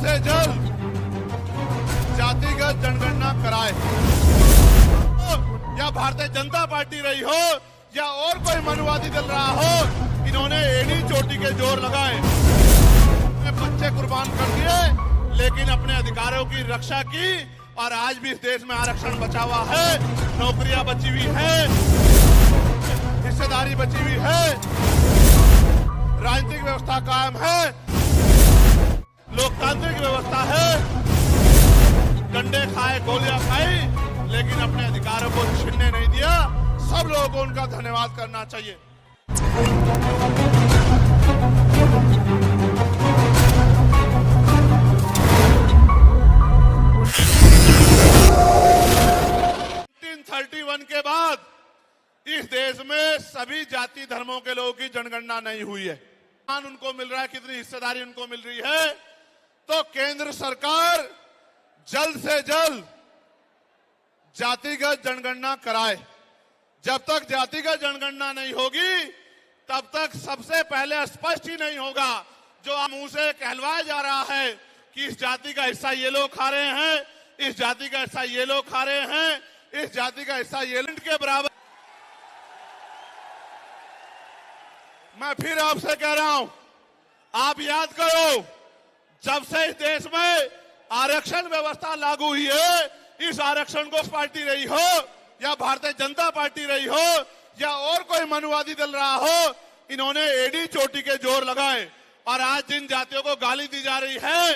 से जल्द जातिगत जनगणना कराए, या भारतीय जनता पार्टी रही हो या और कोई मनुवादी दल रहा हो, इन्होंने एड़ी चोटी के जोर लगाए, अपने बच्चे कुर्बान कर दिए, लेकिन अपने अधिकारों की रक्षा की। और आज भी इस देश में आरक्षण बचा हुआ है, नौकरियां बची हुई है, हिस्सेदारी बची हुई है, राजनीतिक व्यवस्था कायम है, लोकतांत्रिक व्यवस्था है। डंडे खाए, गोलियां खाई, लेकिन अपने अधिकारों को छीनने नहीं दिया। सब लोगों को उनका धन्यवाद करना चाहिए। के बाद इस देश में सभी जाति धर्मों के लोगों की जनगणना नहीं हुई है। उनको मिल रहा है, कितनी हिस्सेदारी उनको मिल रही है। तो केंद्र सरकार जल्द से जल्द जातिगत जनगणना कराए। जब तक जातिगत जनगणना नहीं होगी, तब तक सबसे पहले स्पष्ट ही नहीं होगा, जो मुंह से कहलवाया जा रहा है कि इस जाति का हिस्सा ये लोग खा रहे हैं, इस जाति का हिस्सा ये लोग खा रहे हैं, इस जाति का हिस्सा ये के बराबर। मैं फिर आपसे कह रहा हूं, आप याद करो, जब से इस देश में आरक्षण व्यवस्था लागू हुई है, इस आरक्षण को पार्टी रही हो या भारतीय जनता पार्टी रही हो या और कोई मनुवादी दल रहा हो, इन्होंने एड़ी चोटी के जोर लगाए। और आज जिन जातियों को गाली दी जा रही है,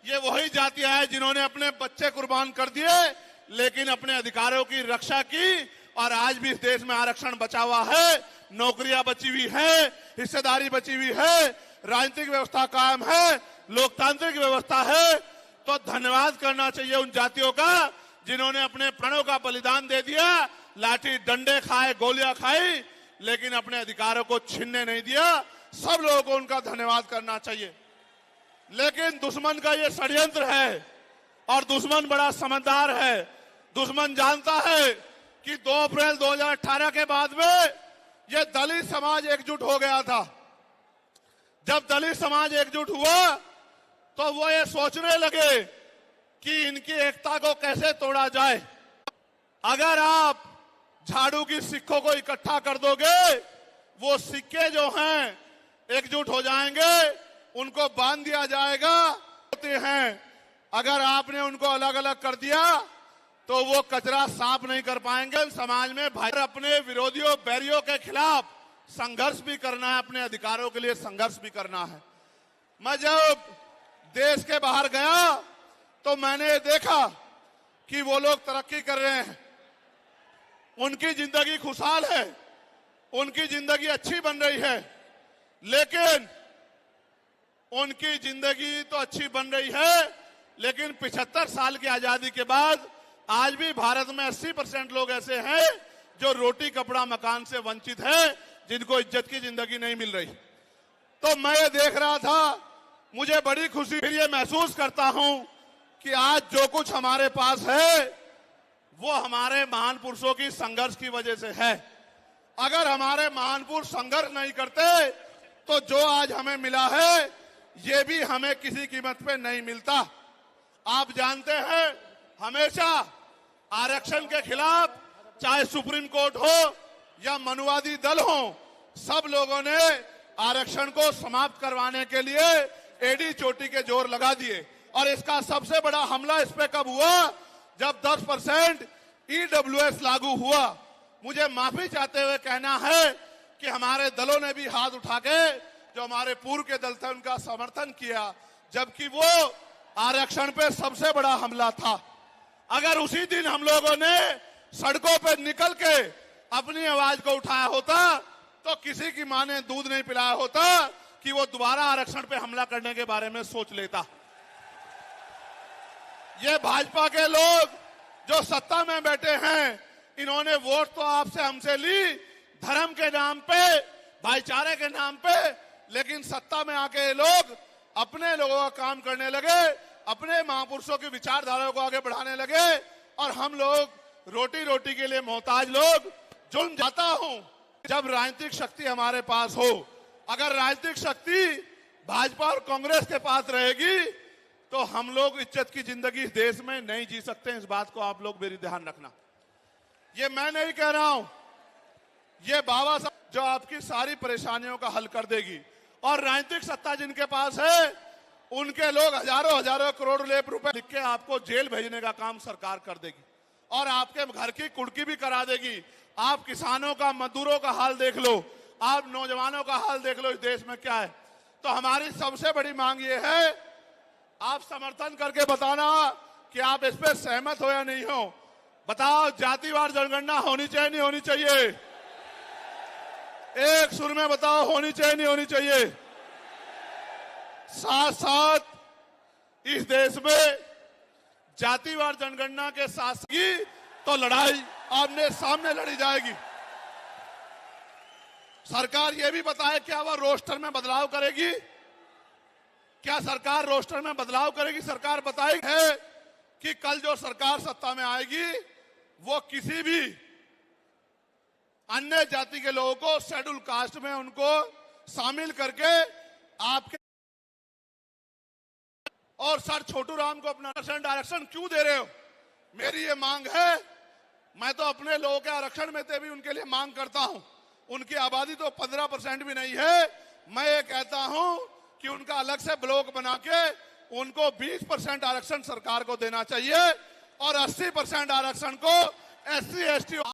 ये वही जातियां हैं जिन्होंने अपने बच्चे कुर्बान कर दिए, लेकिन अपने अधिकारों की रक्षा की। और आज भी इस देश में आरक्षण बचा हुआ है, नौकरियां बची हुई है, हिस्सेदारी बची हुई है, राजनीतिक व्यवस्था कायम है, लोकतांत्रिक व्यवस्था है। तो धन्यवाद करना चाहिए उन जातियों का जिन्होंने अपने प्राणों का बलिदान दे दिया, लाठी डंडे खाए, गोलियां खाई, लेकिन अपने अधिकारों को छीनने नहीं दिया। सब लोगों को उनका धन्यवाद करना चाहिए। लेकिन दुश्मन का ये षड्यंत्र है, और दुश्मन बड़ा समझदार है। दुश्मन जानता है कि 2 अप्रैल 2018 के बाद में ये दलित समाज एकजुट हो गया था। जब दलित समाज एकजुट हुआ, तो वो ये सोचने लगे कि इनकी एकता को कैसे तोड़ा जाए। अगर आप झाड़ू की सिक्कों को इकट्ठा कर दोगे, वो सिक्के जो हैं एकजुट हो जाएंगे, उनको बांध दिया जाएगा। होते हैं, अगर आपने उनको अलग अलग कर दिया तो वो कचरा साफ नहीं कर पाएंगे। समाज में भाई अपने विरोधियों, बैरियों के खिलाफ संघर्ष भी करना है, अपने अधिकारों के लिए संघर्ष भी करना है। मैं जब देश के बाहर गया तो मैंने देखा कि वो लोग तरक्की कर रहे हैं, उनकी जिंदगी खुशहाल है, उनकी जिंदगी अच्छी बन रही है। लेकिन उनकी जिंदगी तो अच्छी बन रही है, लेकिन 75 साल की आजादी के बाद आज भी भारत में 80% लोग ऐसे हैं जो रोटी, कपड़ा, मकान से वंचित हैं, जिनको इज्जत की जिंदगी नहीं मिल रही। तो मैं ये देख रहा था, मुझे बड़ी खुशी, फिर ये महसूस करता हूं कि आज जो कुछ हमारे पास है, वो हमारे महान पुरुषों की संघर्ष की वजह से है। अगर हमारे महान पुरुष संघर्ष नहीं करते, तो जो आज हमें मिला है, ये भी हमें किसी कीमत पे नहीं मिलता। आप जानते हैं, हमेशा आरक्षण के खिलाफ, चाहे सुप्रीम कोर्ट हो या मनुवादी दल हो, सब लोगों ने आरक्षण को समाप्त करवाने के लिए एड़ी चोटी के जोर लगा दिए। और इसका सबसे बड़ा हमला इस पे कब हुआ, जब 10% EWS लागू हुआ। मुझे माफी चाहते हुए कहना है कि हमारे दलों ने भी हाथ उठा के, जो हमारे पूर्व के दल थे, उनका समर्थन किया, जबकि वो आरक्षण पे सबसे बड़ा हमला था। अगर उसी दिन हम लोगों ने सड़कों पे निकल के अपनी आवाज को उठाया होता, तो किसी की मां ने दूध नहीं पिलाया होता कि वो दोबारा आरक्षण पे हमला करने के बारे में सोच लेता। ये भाजपा के लोग जो सत्ता में बैठे हैं, इन्होंने वोट तो आपसे हमसे ली, धर्म के नाम पे, भाईचारे के नाम पे, लेकिन सत्ता में आके लोग अपने लोगों का काम करने लगे, अपने महापुरुषों की विचारधारा को आगे बढ़ाने लगे, और हम लोग रोटी रोटी के लिए मोहताज लोग जुल्म जाता हूं। जब राजनीतिक शक्ति हमारे पास हो, अगर राजनीतिक शक्ति भाजपा और कांग्रेस के पास रहेगी, तो हम लोग इज्जत की जिंदगी इस देश में नहीं जी सकते। इस बात को आप लोग मेरी ध्यान रखना। ये मैं नहीं कह रहा हूं, ये बाबा साहब जो आपकी सारी परेशानियों का हल कर देगी। और राजनीतिक सत्ता जिनके पास है, उनके लोग हजारों हजारों करोड़ रुपए लिख के आपको जेल भेजने का काम सरकार कर देगी और आपके घर की कुर्की भी करा देगी। आप किसानों का, मजदूरों का हाल देख लो, आप नौजवानों का हाल देख लो, इस देश में क्या है। तो हमारी सबसे बड़ी मांग ये है, आप समर्थन करके बताना कि आप इस पे सहमत हो या नहीं हो। बताओ, जातिवार जनगणना होनी चाहिए नहीं होनी चाहिए? एक सुर में बताओ, होनी चाहिए नहीं होनी चाहिए? साथ साथ इस देश में जातिवार जनगणना के साथ की तो लड़ाई आमने सामने लड़ी जाएगी। सरकार यह भी बताए, क्या वह रोस्टर में बदलाव करेगी? क्या सरकार रोस्टर में बदलाव करेगी? सरकार बताएगी है कि कल जो सरकार सत्ता में आएगी वो किसी भी अन्य जाति के लोगों को शेड्यूल कास्ट में उनको शामिल करके आपके और सर छोटू राम को अपना आरक्षण क्यों दे रहे हो? मेरी ये मांग है। मैं तो अपने लोगों के आरक्षण में से भी उनके लिए मांग करता हूं। उनकी आबादी तो 15% भी नहीं है। मैं ये कहता हूं कि उनका अलग से ब्लॉक बना के उनको 20% आरक्षण सरकार को देना चाहिए और 80% आरक्षण को SC ST